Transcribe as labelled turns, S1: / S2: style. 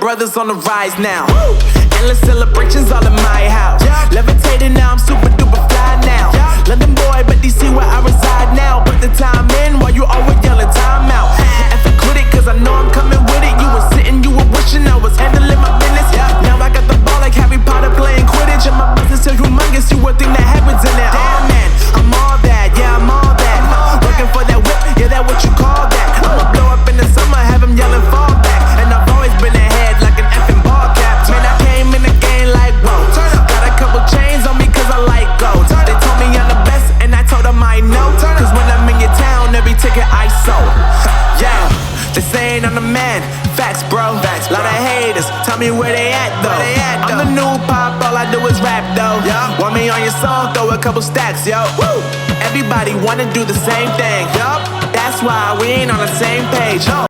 S1: brothers on the rise now. Endless celebrations all in my house. Levitating now, I'm super duper fly now. London boy, but DC where I reside now. Put the time in while you always yelling time out. And for quit it, cause I know I'm coming with it. You were sitting, you were wishing I was handling my business. Now I got the ball like Harry Potter playing Quidditch. And my business is humongous, you would think that happens in it. Oh man, I'm all that, yeah, I'm all that. Looking for that whip, yeah, that what you call that. I'ma blow up in the summer, have them yelling fall back. And I've always been ahead like an effing ball cap. Man, I came in the game like, whoa. Got a couple chains on me cause I like gold. They told me I'm the best and I told them I know. Cause when I'm in your town, every ticket I sold. Yeah, they saying I'm the man. Facts, bro. Lot of haters, tell me where they at though. I'm the new pop, all I do is rap though. Want me on your song, throw a couple stacks, yo. Woo! Everybody wanna do the same thing. Yup, that's why we ain't on the same page.